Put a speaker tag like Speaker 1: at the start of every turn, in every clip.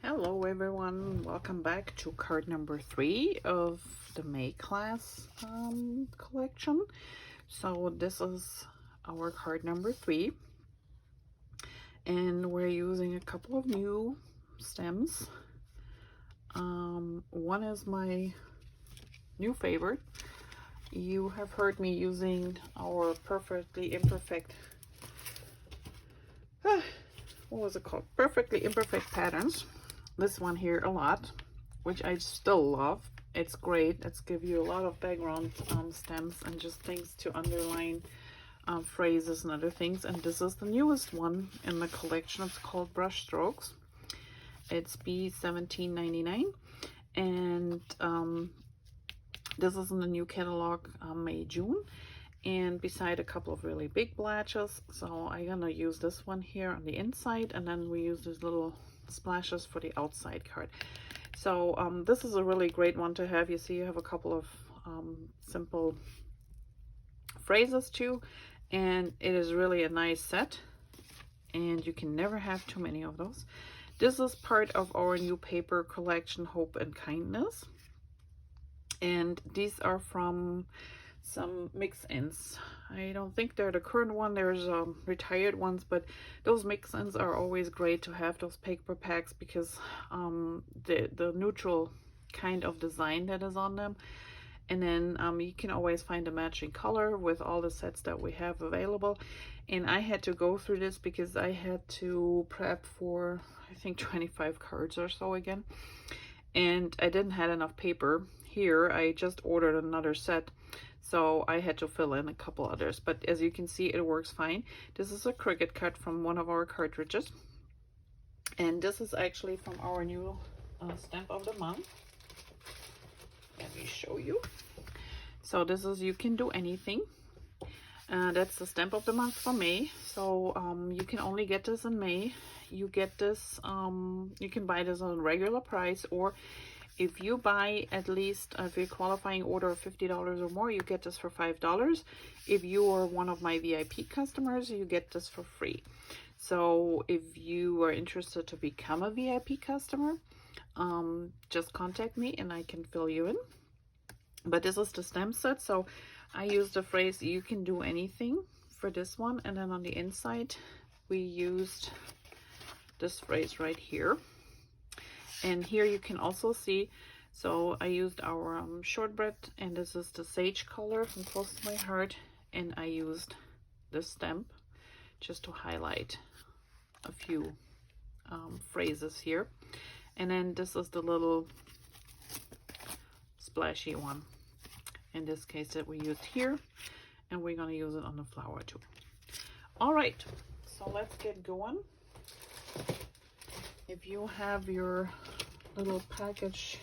Speaker 1: Hello everyone, welcome back to card number 3 of the May class collection. So this is our card number 3 and we're using a couple of new stems. One is my new favorite. You have heard me using our Perfectly Imperfect, what was it called? Perfectly Imperfect patterns. This one here a lot, which I still love. It's great. It's give you a lot of background stems and just things to underline phrases and other things. And this is the newest one in the collection. It's called Brush Strokes. It's B17.99, and this is in the new catalog May-June, and beside a couple of really big blatches. So I'm gonna use this one here on the inside, and then we use these little splashes for the outside card. So this is a really great one to have. You see you have a couple of simple phrases too, and it is really a nice set, and you can never have too many of those. This is part of our new paper collection, Hope and Kindness, and these are from some mix-ins. I don't think they're the current one. There's retired ones, but those mix-ins are always great to have, those paper packs, because the neutral kind of design that is on them, and then you can always find a matching color with all the sets that we have available. And I had to go through this because I had to prep for, I think, 25 cards or so again, and I didn't have enough paper. Here I just ordered another set, so I had to fill in a couple others, but as you can see, it works fine. This is a Cricut cut from one of our cartridges, and this is actually from our new stamp of the month. Let me show you. So this is You Can Do Anything. That's the stamp of the month for May. So you can only get this in May. You get this, you can buy this on regular price, or if you buy at least, if you're qualifying order of $50 or more, you get this for $5. If you are one of my VIP customers, you get this for free. So if you are interested to become a VIP customer, just contact me and I can fill you in. But this is the stamp set, so I used the phrase "you can do anything" for this one, and then on the inside we used this phrase right here. And here you can also see, so I used our shortbread, and this is the sage color from Close to My Heart, and I used this stamp just to highlight a few phrases here. And then this is the little splashy one, in this case, that we used here, and we're going to use it on the flower too. All right, so let's get going. If you have your little package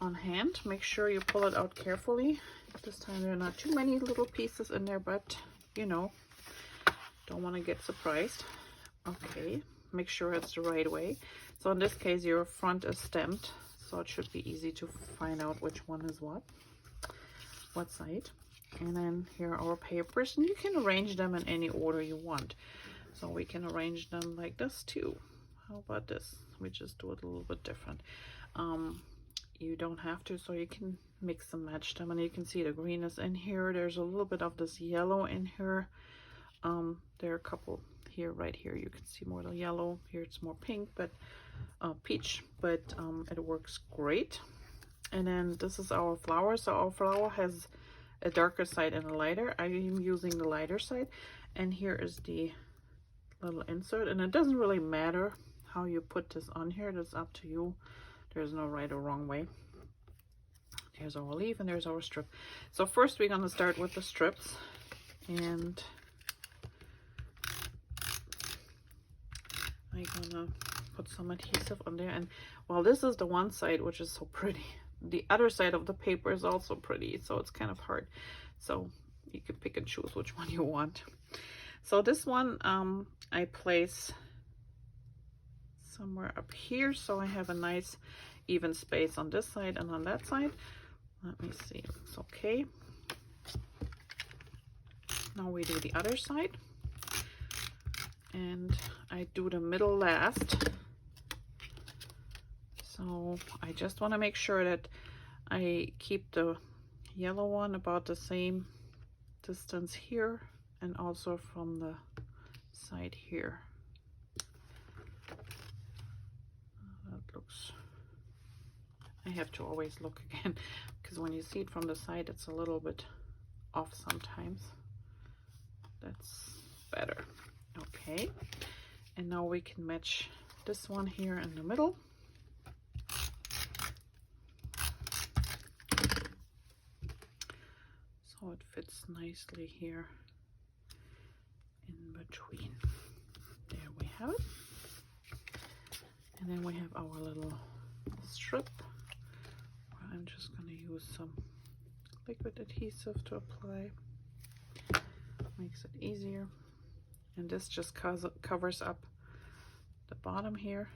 Speaker 1: on hand, make sure you pull it out carefully. This time there are not too many little pieces in there, but you know, don't want to get surprised. Okay, make sure it's the right way. So in this case, your front is stamped, so it should be easy to find out which one is what side. And then here are our papers, and you can arrange them in any order you want. So we can arrange them like this too. How about this? We just do it a little bit different. You don't have to, so you can mix and match them, and you can see the green is in here. There's a little bit of this yellow in here. There are a couple here, right here. You can see more of the yellow. Here it's more pink, but peach, but it works great. And then this is our flower. So our flower has a darker side and a lighter. I am using the lighter side, and here is the little insert, and it doesn't really matter how you put this on here. That's up to you. There's no right or wrong way. There's our leaf and there's our strip. So first we're going to start with the strips, and I'm gonna put some adhesive on there. And well, this is the one side which is so pretty. The other side of the paper is also pretty, so it's kind of hard. So you can pick and choose which one you want. So this one I place somewhere up here, so I have a nice even space on this side and on that side. Let me see, it looks okay. Now we do the other side, and I do the middle last. So I just want to make sure that I keep the yellow one about the same distance here and also from the side here. That looks, I have to always look again because when you see it from the side it's a little bit off sometimes. That's better. Okay, and now we can match this one here in the middle. So it fits nicely here in between. There we have it. And then we have our little strip. I'm just going to use some liquid adhesive to apply. Makes it easier. And this just covers up the bottom here.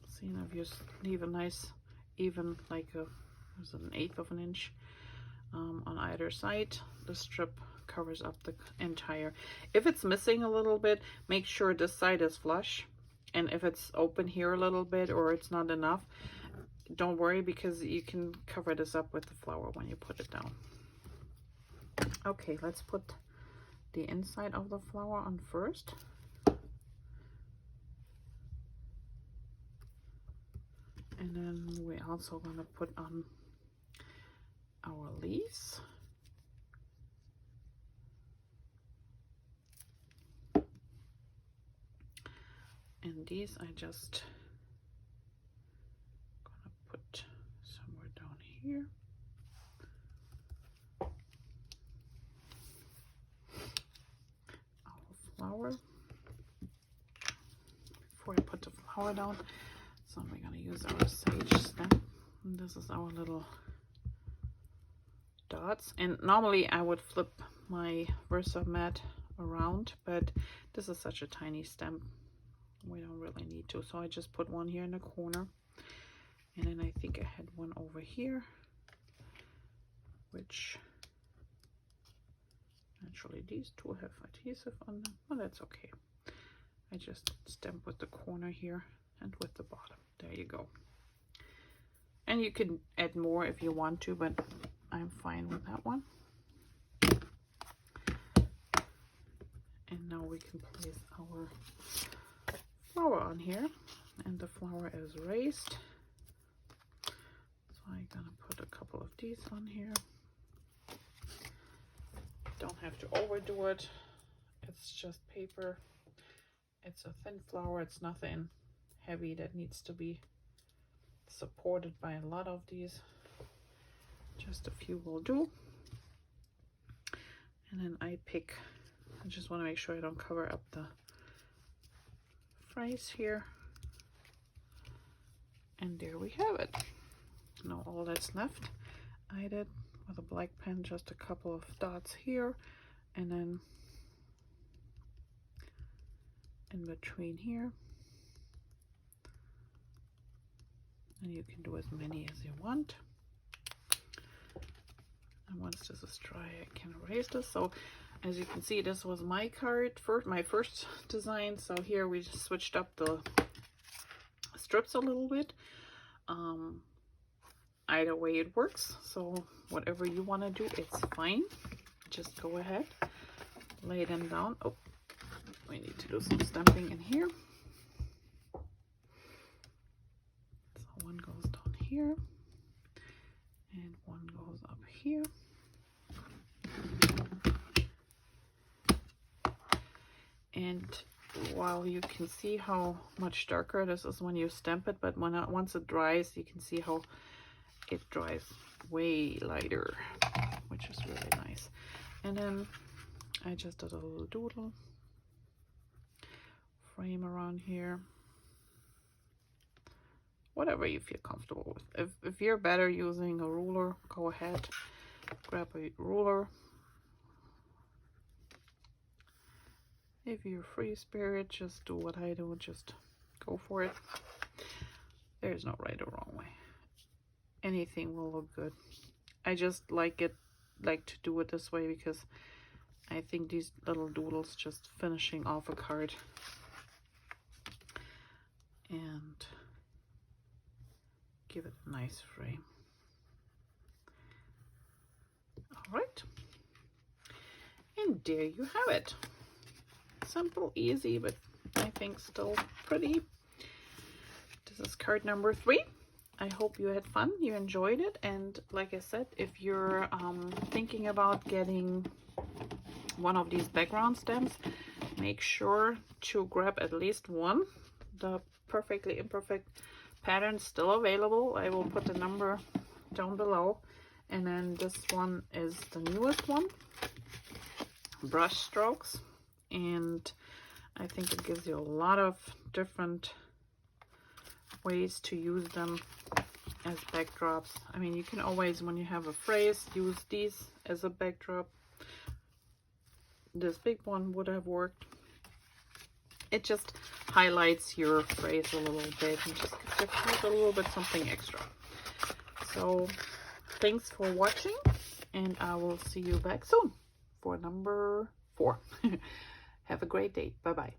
Speaker 1: See, now if you leave a nice even, like there's an 1/8 of an inch on either side, the strip covers up the entire. If it's missing a little bit, make sure this side is flush, and if it's open here a little bit or it's not enough, don't worry, because you can cover this up with the flower when you put it down. Okay, let's put the inside of the flower on first. And then we're also going to put on our leaves. And these I just gonna put somewhere down here. Our flower. Before I put the flower down, so we're gonna use our sage stem. And this is our little dots. And normally I would flip my Versa mat around, but this is such a tiny stem. We don't really need to, so I just put one here in the corner, and then I think I had one over here, which actually these two have adhesive on them. Oh, that's okay. I just stamp with the corner here and with the bottom. There you go. And you can add more if you want to, but I'm fine with that one. And now we can place our flower on here, and the flower is raised, so I'm gonna put a couple of these on here. Don't have to overdo it, it's just paper, it's a thin flower, it's nothing heavy that needs to be supported by a lot of these, just a few will do. And then I just want to make sure I don't cover up the phrase here, and there we have it. Now all that's left, I did with a black pen just a couple of dots here, and then in between here, and you can do as many as you want. And once this is dry, I can erase this. So as you can see, this was my card for my first design. So here we just switched up the strips a little bit. Either way it works. So whatever you want to do, it's fine. Just go ahead, lay them down. Oh, we need to do some stamping in here. So one goes down here and one goes up here. And while you can see how much darker this is when you stamp it, but once it dries, you can see how it dries way lighter, which is really nice. And then I just did a little doodle frame around here. Whatever you feel comfortable with. If you're better using a ruler, go ahead, grab a ruler. If you're free spirit, just do what I do, just go for it. There's no right or wrong way. Anything will look good. I just like to do it this way because I think these little doodles just finishing off a card and give it a nice frame. All right, and there you have it. Simple, easy, but I think still pretty. This is card number 3. I hope you had fun, you enjoyed it, and like I said, if you're thinking about getting one of these background stems, make sure to grab at least one. The Perfectly Imperfect pattern still available. I will put the number down below. And then this one is the newest one, brush strokes, and I think it gives you a lot of different ways to use them as backdrops. I mean, you can always, when you have a phrase, use these as a backdrop. This big one would have worked. It just highlights your phrase a little bit and just gives a little bit something extra. So thanks for watching, and I will see you back soon for number 4. Have a great day. Bye-bye.